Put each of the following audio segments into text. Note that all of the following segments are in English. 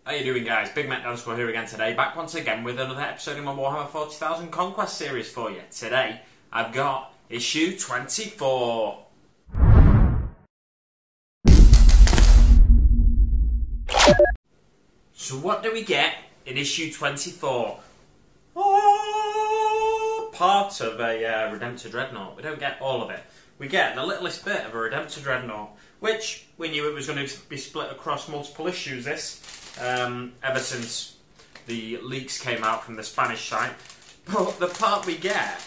How you doing, guys? Big Mac Danskull here again today, back once again with another episode in my Warhammer 40,000 Conquest series for you. Today, I've got issue 24. So what do we get in issue 24? Part of a Redemptor Dreadnought. We don't get all of it. We get the littlest bit of a Redemptor Dreadnought, which we knew it was going to be split across multiple issues, ever since the leaks came out from the Spanish site. But the part we get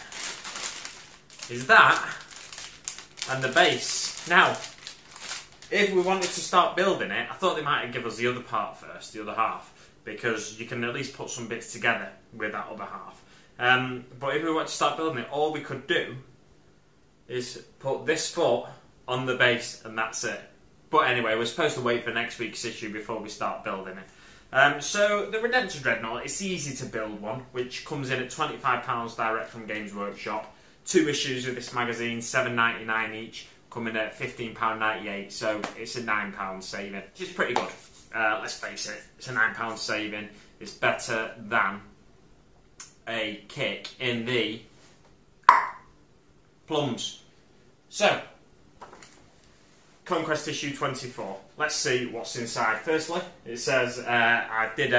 is that and the base. Now, if we wanted to start building it, I thought they might give us the other part first, the other half, because you can at least put some bits together with that other half. But if we want to start building it, all we could do is put this foot on the base and that's it. But anyway, we're supposed to wait for next week's issue before we start building it. So the Redemptor Dreadnought, it's easy to build one, which comes in at £25 direct from Games Workshop. 2 issues of this magazine, £7.99 each, coming at £15.98, so it's a £9 saving, which is pretty good. Let's face it, it's a £9 saving. It's better than a kick in the plums. So, Conquest issue 24. Let's see what's inside. Firstly, it says, I did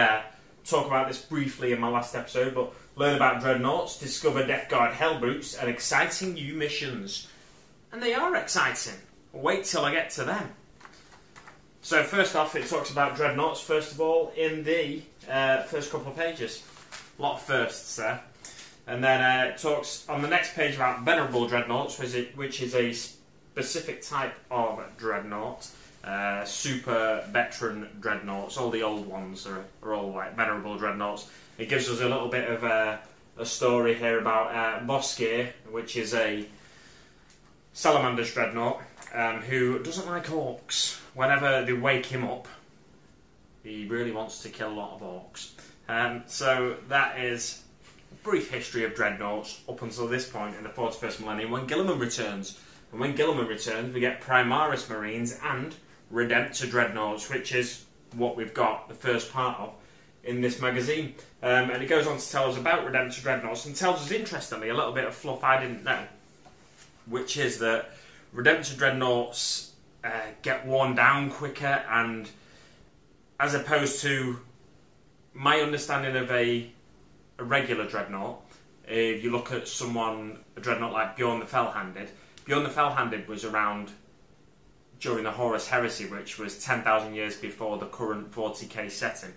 talk about this briefly in my last episode, but learn about Dreadnoughts, discover Death Guard Hellbrutes, and exciting new missions. And they are exciting. Wait till I get to them. So first off, it talks about Dreadnoughts, first of all, in the first couple of pages. A lot of firsts there. And then it talks on the next page about Venerable Dreadnoughts, which is a specific type of Dreadnought. Super veteran Dreadnoughts. All the old ones are all like Venerable Dreadnoughts. It gives us a little bit of a story here about Boskir, which is a Salamander's Dreadnought, who doesn't like orcs. Whenever they wake him up, he really wants to kill a lot of orcs. So that is a brief history of Dreadnoughts up until this point in the 41st millennium when Guilliman returns. And when Guilliman returns, we get Primaris Marines and Redemptor Dreadnoughts, which is what we've got the first part of in this magazine. And it goes on to tell us about Redemptor Dreadnoughts and tells us, interestingly, a little bit of fluff I didn't know, which is that Redemptor Dreadnoughts get worn down quicker, and as opposed to my understanding of a regular Dreadnought, if you look at a Dreadnought like Bjorn the Fell-Handed, Bjorn the Fell-Handed was around during the Horus Heresy, which was 10,000 years before the current 40k setting.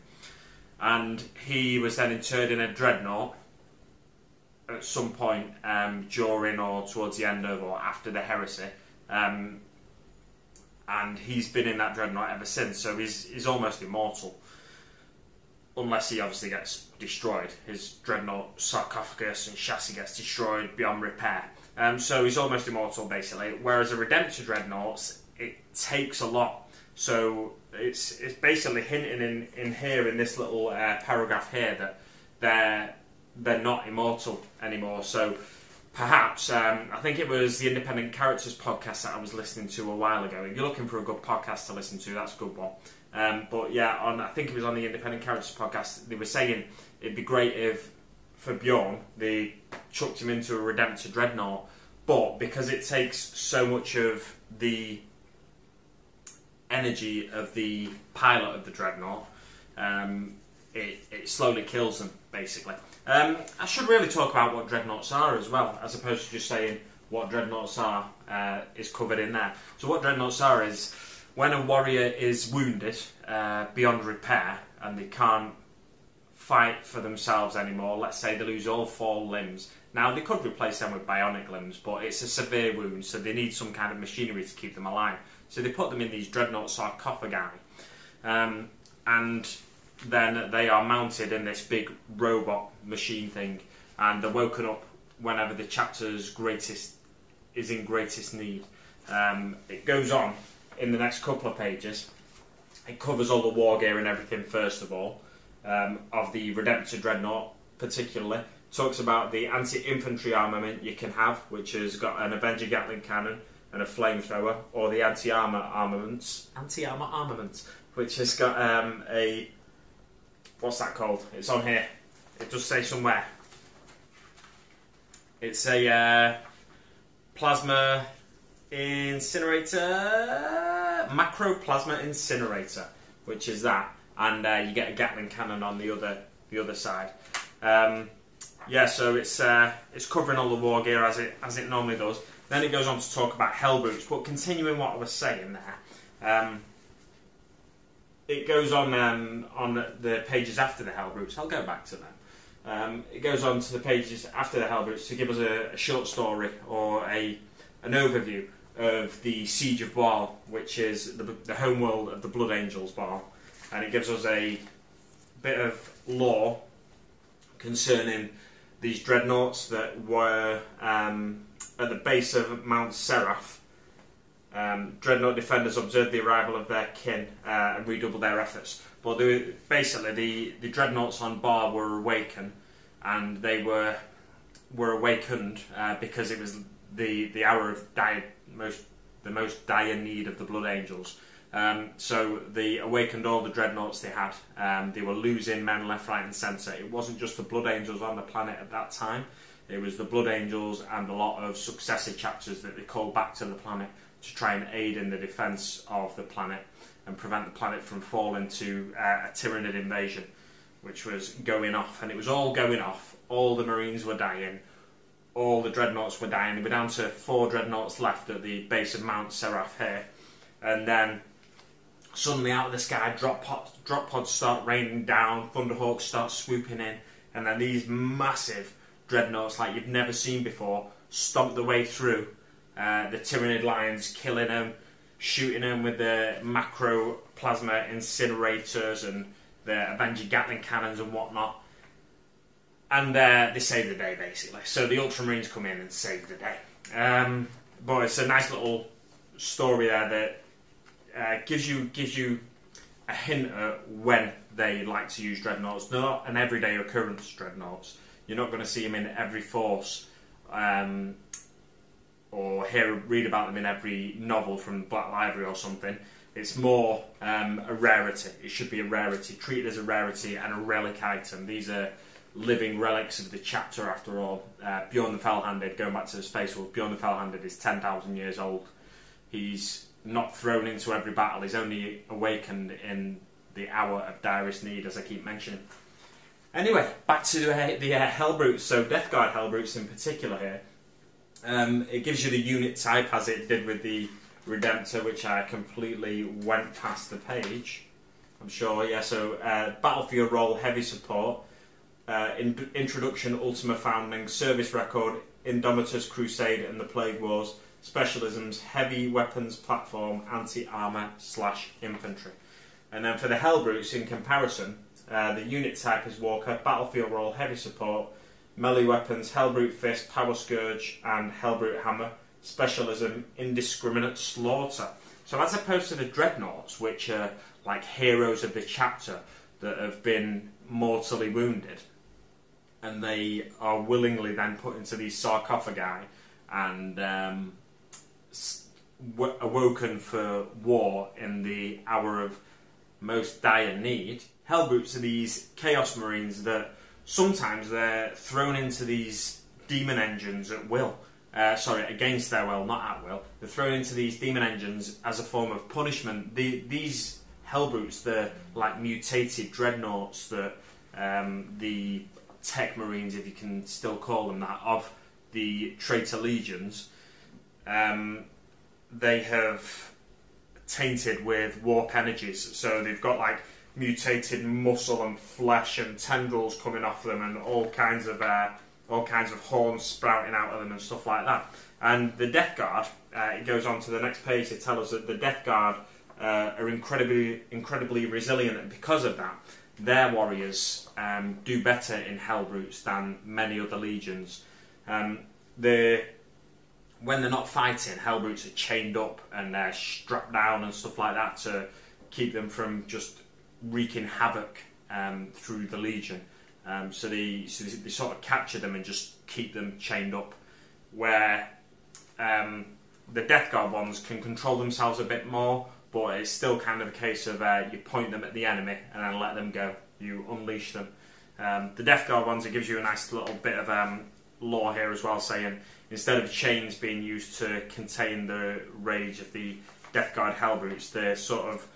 And he was then interred in a Dreadnought at some point during or towards the end of or after the Heresy. And he's been in that Dreadnought ever since, so he's almost immortal. Unless he obviously gets destroyed. His Dreadnought sarcophagus and chassis gets destroyed beyond repair. So he's almost immortal, basically. Whereas a Redemptor Dreadnought, it takes a lot. So it's basically hinting in here, in this little paragraph here, that they're not immortal anymore. So perhaps, I think it was the Independent Characters podcast that I was listening to a while ago. If you're looking for a good podcast to listen to, that's a good one. But yeah, I think it was on the Independent Characters podcast, they were saying it'd be great if, for Bjorn, they chucked him into a Redemptor Dreadnought, but because it takes so much of the energy of the pilot of the Dreadnought, it slowly kills them, basically. I should really talk about what Dreadnoughts are as well, as opposed to just saying what Dreadnoughts are is covered in there. So what Dreadnoughts are is when a warrior is wounded beyond repair and they can't fight for themselves anymore, let's say they lose all 4 limbs. Now, they could replace them with bionic limbs, but it's a severe wound, so they need some kind of machinery to keep them alive. So they put them in these Dreadnought sarcophagi. And then they are mounted in this big robot machine thing, and they're woken up whenever the chapter's is in greatest need. It goes on in the next couple of pages. It covers all the war gear and everything, first of all, of the Redemptor Dreadnought particularly. Talks about the anti-infantry armament you can have, which has got an Avenger Gatling cannon and a flamethrower, or the anti-armor armament, which has got a what's that called? It's on here. It does say somewhere. It's a plasma incinerator, macro plasma incinerator, which is that, and you get a Gatling cannon on the other side. Yeah, so it's covering all the war gear as it normally does. Then it goes on to talk about Hellbrutes, but continuing what I was saying there, it goes on the pages after the Hellbrutes. I'll go back to them. It goes on to the pages after the Hellbrutes to give us a short story or an overview of the Siege of Baal, which is the homeworld of the Blood Angels Baal, and it gives us a bit of lore concerning these dreadnoughts that were at the base of Mount Seraph. Dreadnought defenders observed the arrival of their kin and redoubled their efforts. But basically, the dreadnoughts on Baal were awakened, and they were awakened because it was the hour of the most dire need of the Blood Angels. So they awakened all the dreadnoughts they had. They were losing men left, right, and centre. It wasn't just the Blood Angels on the planet at that time. It was the Blood Angels and a lot of successive chapters that they called back to the planet to try and aid in the defence of the planet and prevent the planet from falling to a Tyranid invasion, which was going off. And it was all going off. All the Marines were dying. All the dreadnoughts were dying. They were down to 4 dreadnoughts left at the base of Mount Seraph here. And then suddenly out of the sky, drop pods start raining down, thunderhawks start swooping in, and then these massive dreadnoughts like you've never seen before stomp the way through the Tyranid lines, killing them, shooting them with the macro plasma incinerators and the Avenger Gatling cannons and whatnot. And they save the day, basically. So the Ultramarines come in and save the day. But it's a nice little story there that gives you a hint at when they like to use dreadnoughts. They're not an everyday occurrence, dreadnoughts. You're not going to see them in every force or read about them in every novel from Black Library or something. It's more a rarity. It should be a rarity, treated as a rarity and a relic item. These are living relics of the chapter, after all. Bjorn the Fell-Handed, going back to the Space Wolf, Bjorn the Fell-Handed is 10,000 years old. He's not thrown into every battle. He's only awakened in the hour of direst need, as I keep mentioning. Anyway, back to the Hellbrutes. So Death Guard Hellbrutes in particular here. It gives you the unit type as it did with the Redemptor, which I completely went past the page. I'm sure, yeah. So battlefield role, heavy support. Introduction, Ultima Founding, Service Record, Indomitus, Crusade and the Plague Wars, Specialisms, Heavy Weapons Platform, Anti-Armour / Infantry. And then for the Hellbrutes, in comparison, the unit type is Walker, Battlefield Role, Heavy Support, Melee Weapons, Hellbrute Fist, Power Scourge and Hellbrute Hammer, Specialism, Indiscriminate Slaughter. So as opposed to the Dreadnoughts, which are like heroes of the chapter that have been mortally wounded, and they are willingly then put into these sarcophagi and awoken for war in the hour of most dire need. Hellbrutes are these Chaos Marines that sometimes they're thrown into these demon engines at will. Against their will, not at will. They're thrown into these demon engines as a form of punishment. These Hellbrutes, they're like mutated dreadnoughts that the Tech Marines, if you can still call them that, of the traitor legions, they have tainted with warp energies. So they've got like mutated muscle and flesh and tendrils coming off them, and all kinds of horns sprouting out of them and stuff like that. And the Death Guard, it goes on to the next page to tell us that the Death Guard are incredibly resilient, and because of that, their warriors do better in Hellbrutes than many other legions. When they're not fighting, Hellbrutes are chained up and they're strapped down and stuff like that to keep them from just wreaking havoc through the legion. So they sort of capture them and just keep them chained up, where the Death Guard ones can control themselves a bit more, but it's still kind of a case of you point them at the enemy and then let them go. You unleash them. The Death Guard ones, it gives you a nice little bit of lore here as well, saying instead of chains being used to contain the rage of the Death Guard Hellbrutes, they're sort of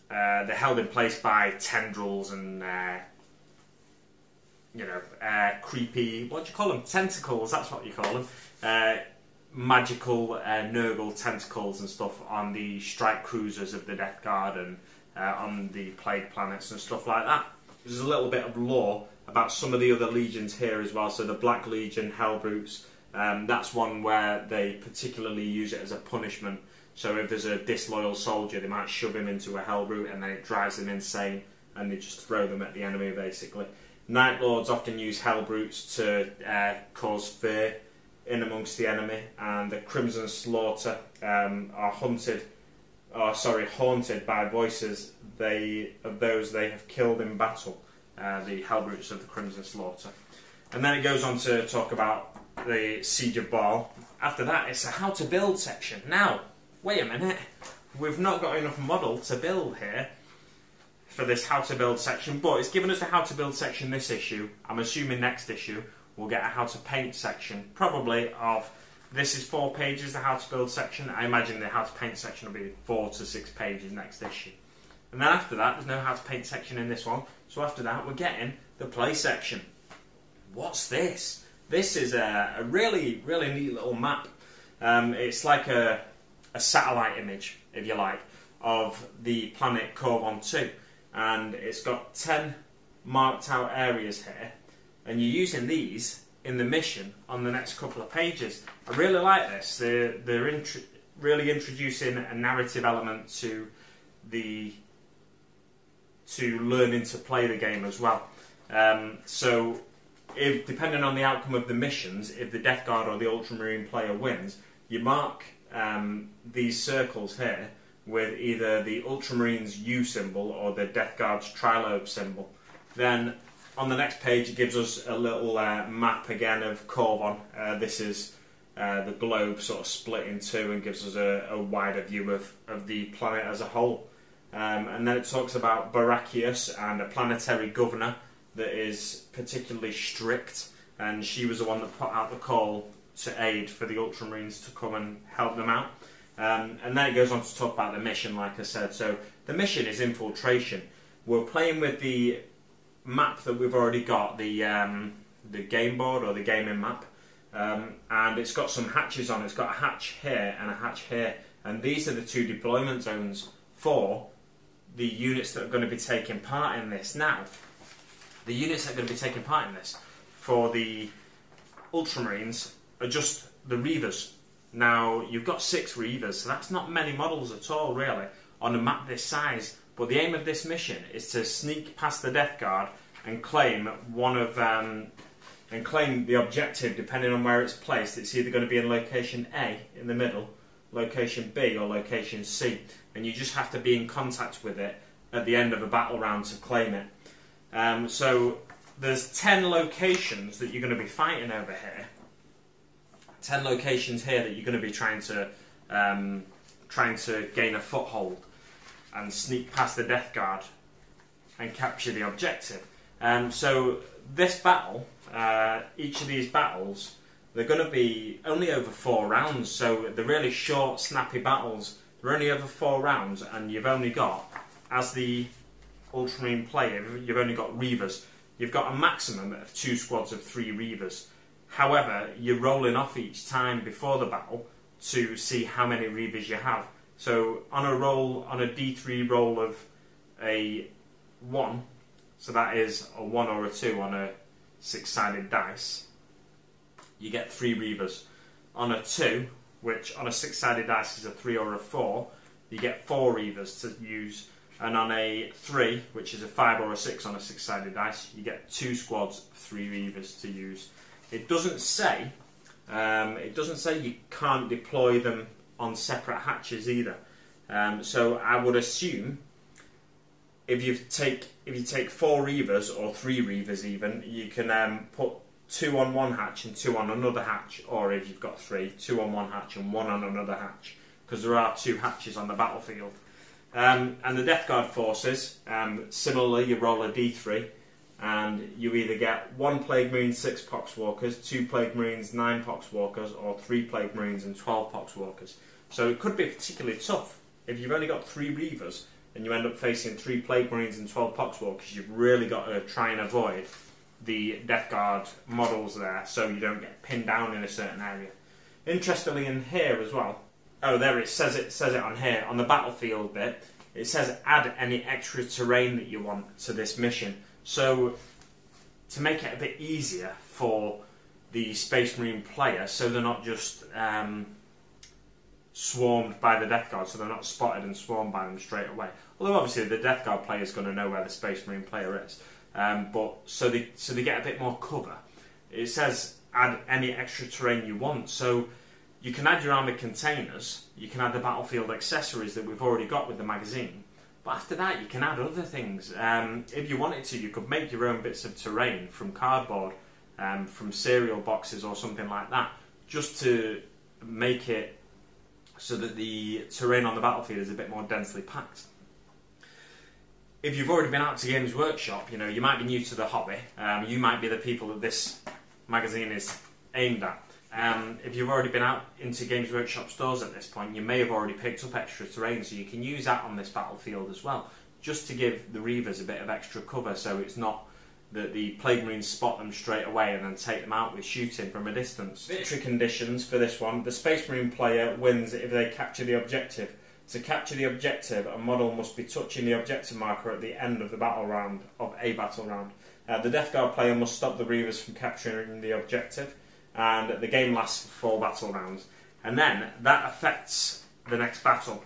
they're held in place by tendrils and creepy, what do you call them? Tentacles, that's what you call them. Magical Nurgle tentacles and stuff on the strike cruisers of the Death Guard and on the plague planets and stuff like that. There's a little bit of lore about some of the other legions here as well. So the Black Legion, Hellbrutes, that's one where they particularly use it as a punishment. So if there's a disloyal soldier, they might shove him into a Hellbrute and then it drives them insane and they just throw them at the enemy basically. Night Lords often use Hellbrutes to cause fear in amongst the enemy, and the Crimson Slaughter are haunted by voices of those they have killed in battle, the Hellbrutes of the Crimson Slaughter. And then it goes on to talk about the Siege of Baal. After that, it's a how to build section. Now, wait a minute, we've not got enough model to build here for this how to build section, but it's given us a how to build section this issue. I'm assuming next issue we'll get a how to paint section, probably of, this is 4 pages, the how to build section. I imagine the how to paint section will be 4 to 6 pages next issue. And then after that, there's no how to paint section in this one, so after that we're getting the play section. What's this? This is a really, really neat little map. It's like a satellite image, if you like, of the planet Corvon 2. And it's got 10 marked out areas here. And you're using these in the mission on the next couple of pages. I really like this. They're really introducing a narrative element to learning to play the game as well. So, if depending on the outcome of the missions, if the Death Guard or the Ultramarine player wins, you mark these circles here with either the Ultramarines' U symbol or the Death Guard's trilobe symbol. Then on the next page it gives us a little map again of Corvon. This is the globe sort of split in two and gives us a wider view of the planet as a whole. And then it talks about Barakius and a planetary governor that is particularly strict, and she was the one that put out the call to aid for the Ultramarines to come and help them out. And then it goes on to talk about the mission, like I said. So the mission is infiltration. We're playing with the map that we've already got, the game board or the gaming map, and it's got some hatches on it. It's got a hatch here and a hatch here, and these are the 2 deployment zones for the units that are going to be taking part in this. Now, the units that are going to be taking part in this for the Ultramarines are just the Reavers. Now, you've got 6 Reavers, so that's not many models at all, really, on a map this size. But the aim of this mission is to sneak past the Death Guard and claim claim the objective, depending on where it's placed. It's either going to be in location A in the middle, location B, or location C, and you just have to be in contact with it at the end of a battle round to claim it. So there's 10 locations that you're going to be fighting over here. 10 locations here that you're going to be trying to gain a foothold and sneak past the Death Guard and capture the objective. So this battle, each of these battles, they're going to be only over 4 rounds. So the really short, snappy battles, they're only over 4 rounds, and you've only got, as the Ultramarine player, you've only got Reavers. You've got a maximum of 2 squads of 3 Reavers. However, you're rolling off each time before the battle to see how many Reavers you have. So on a D3 roll of a 1, so that is a 1 or a 2 on a 6-sided dice, you get 3 Reavers. On a 2, which on a 6-sided dice is a 3 or a 4, you get 4 Reavers to use. And on a 3, which is a 5 or a 6 on a 6-sided dice, you get 2 squads of 3 Reavers to use. It doesn't say you can't deploy them on separate hatches either. So I would assume if you take 4 Reavers or 3 Reavers even, you can put 2 on one hatch and 2 on another hatch, or if you've got 3, 2 on one hatch and 1 on another hatch, because there are 2 hatches on the battlefield. And the Death Guard forces, similarly, you roll a d3, and you either get 1 Plague Marine, 6 Poxwalkers, 2 Plague Marines, 9 Poxwalkers, or 3 Plague Marines and 12 Poxwalkers. So it could be particularly tough. If you've only got 3 Reavers, and you end up facing 3 Plague Marines and 12 Poxwalkers, you've really got to try and avoid the Death Guard models there, so you don't get pinned down in a certain area. Interestingly, in here as well, oh, there it says it on here, on the battlefield bit, it says add any extra terrain that you want to this mission. So, to make it a bit easier for the Space Marine player, so they're not just swarmed by the Death Guard, so they're not spotted and swarmed by them straight away. Although obviously the Death Guard player is going to know where the Space Marine player is. But so they get a bit more cover. It says add any extra terrain you want, so you can add your armoured containers, you can add the battlefield accessories that we've already got with the magazine, but after that you can add other things. If you wanted to, you could make your own bits of terrain from cardboard, from cereal boxes or something like that, just to make it so that the terrain on the battlefield is a bit more densely packed. If you've already been out to Games Workshop, you know, you might be new to the hobby, you might be the people that this magazine is aimed at. If you've already been out into Games Workshop stores at this point, you may have already picked up extra terrain, so you can use that on this battlefield as well, just to give the Reavers a bit of extra cover, so it's not that the Plague Marines spot them straight away and then take them out with shooting from a distance. Victory conditions for this one: the Space Marine player wins if they capture the objective. To capture the objective, a model must be touching the objective marker at the end of the battle round, of a battle round. The Death Guard player must stop the Reavers from capturing the objective, and the game lasts for 4 battle rounds. And then that affects the next battle.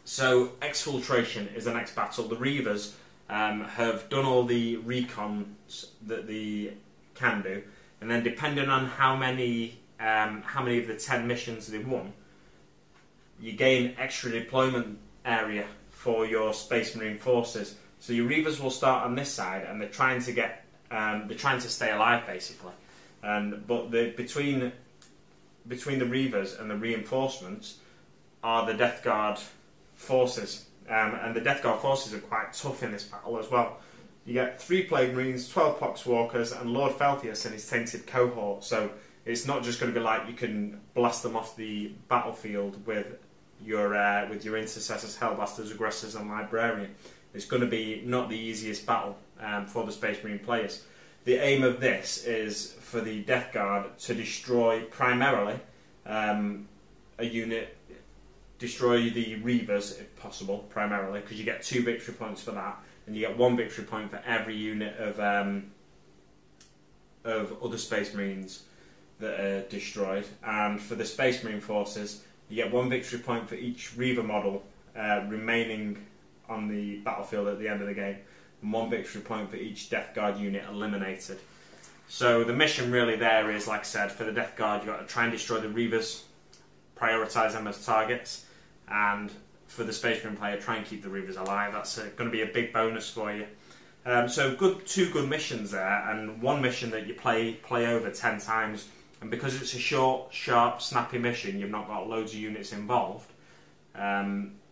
So exfiltration is the next battle. The Reavers have done all the recons that they can do, and then depending on how many of the 10 missions they've won, you gain extra deployment area for your Space Marine forces. So your Reavers will start on this side, and they're trying to stay alive basically. But between the Reavers and the reinforcements are the Death Guard forces, and the Death Guard forces are quite tough in this battle as well. You get 3 Plague Marines, 12 Poxwalkers, and Lord Felthius and his tainted cohort. So it's not just going to be like you can blast them off the battlefield with your intercessors, hellblasters, aggressors, and librarian. It's going to be not the easiest battle for the Space Marine players. The aim of this is for the Death Guard to destroy primarily a unit, destroy the Reavers if possible, primarily, because you get 2 victory points for that, and you get 1 victory point for every unit of other Space Marines that are destroyed. And for the Space Marine forces, you get 1 victory point for each Reaver model remaining on the battlefield at the end of the game, and 1 victory point for each Death Guard unit eliminated. So the mission really there is, like I said, for the Death Guard you've got to try and destroy the Reavers, prioritise them as targets, and for the Space Marine player, try and keep the Reavers alive. That's going to be a big bonus for you. So 2 good missions there, and 1 mission that you play over 10 times. And because it's a short, sharp, snappy mission, you've not got loads of units involved,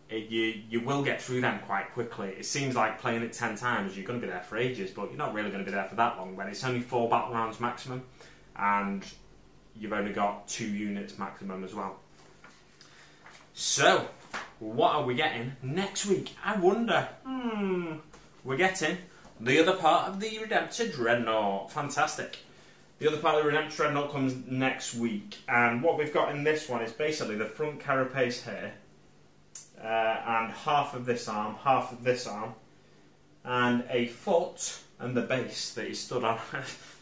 you will get through them quite quickly. It seems like playing it 10 times, you're going to be there for ages, but you're not really going to be there for that long when it's only 4 battle rounds maximum, and you've only got 2 units maximum as well. So, what are we getting next week? I wonder. We're getting the other part of the Redemptor Dreadnought. Fantastic. The other part of the Redemptor Dreadnought comes next week, and what we've got in this one is basically the front carapace here, and half of this arm, and a foot and the base that he stood on.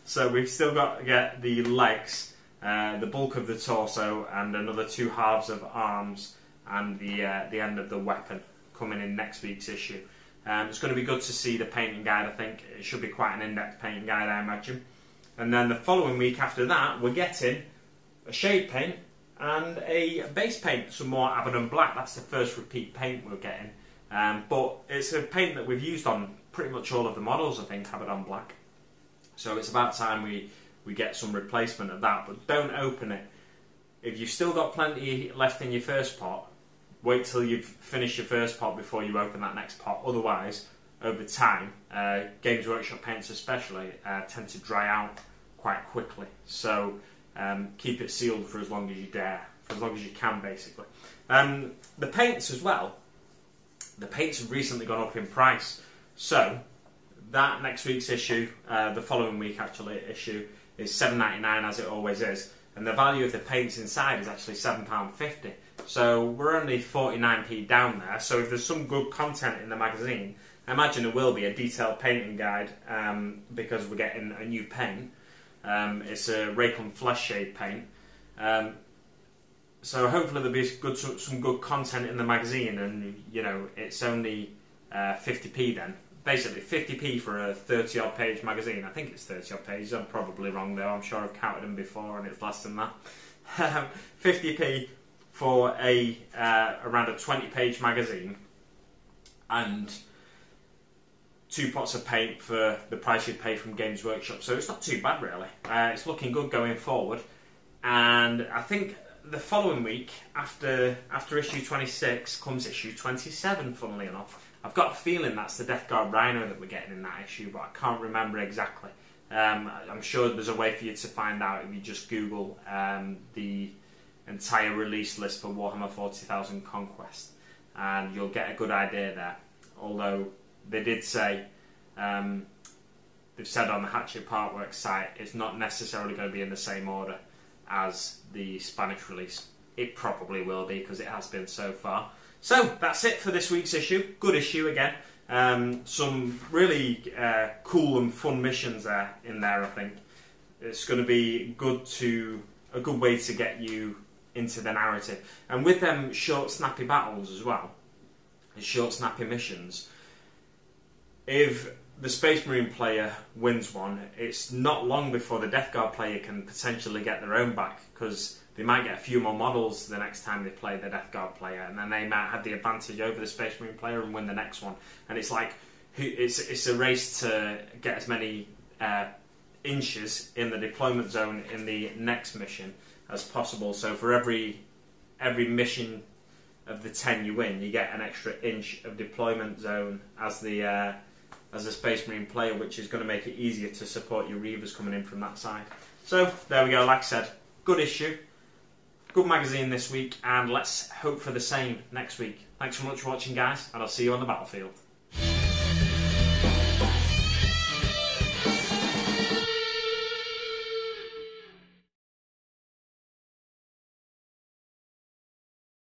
So we've still got to get the legs, the bulk of the torso, and another 2 halves of arms, and the end of the weapon coming in next week's issue. It's going to be good to see the painting guide. I think it should be quite an in-depth painting guide, I imagine. And then the following week after that, we're getting a shade paint and a base paint, some more Abaddon Black. That's the first repeat paint we're getting. But it's a paint that we've used on pretty much all of the models, I think, Abaddon Black. So it's about time we get some replacement of that. But don't open it. If you've still got plenty left in your first pot, wait till you've finished your first pot before you open that next pot. Otherwise, over time, Games Workshop paints especially tend to dry out quite quickly. So keep it sealed for as long as you dare, for as long as you can, basically. The paints as well. The paints have recently gone up in price. So that next week's issue, the following week actually issue, is $7.99 as it always is. And the value of the paints inside is actually £7.50. So we're only 49p down there. So if there's some good content in the magazine, I imagine there will be a detailed painting guide because we're getting a new paint. It's a Raycon Flesh Shade paint. So hopefully there'll be some good content in the magazine, and you know, it's only 50p then. Basically 50p for a 30 odd page magazine. I think it's 30 odd pages, I'm probably wrong though, I'm sure I've counted them before and it's less than that. 50p for a around a 20 page magazine, and 2 pots of paint for the price you'd pay from Games Workshop. So it's not too bad really. It's looking good going forward, and I think the following week after issue 26 comes issue 27, funnily enough. I've got a feeling that's the Death Guard Rhino that we're getting in that issue, but I can't remember exactly. I'm sure there's a way for you to find out if you just Google the entire release list for Warhammer 40,000 Conquest, and you'll get a good idea there. Although they did say, they've said on the Hatchet Partworks site, it's not necessarily going to be in the same order as the Spanish release. It probably will be, because it has been so far. So that's it for this week's issue. Good issue again. Some really cool and fun missions in there, I think. It's going to be a good way to get you into the narrative. And with them short, snappy battles as well, and short, snappy missions, if the Space Marine player wins one, it's not long before the Death Guard player can potentially get their own back, because they might get a few more models the next time they play the Death Guard player, and then they might have the advantage over the Space Marine player and win the next one. And it's like, it's a race to get as many inches in the deployment zone in the next mission as possible. So for every mission of the 10 you win, you get an extra inch of deployment zone as a Space Marine player, which is going to make it easier to support your Reavers coming in from that side. So there we go. Like I said, good issue. Good magazine this week, and let's hope for the same next week. Thanks so much for watching, guys, and I'll see you on the battlefield.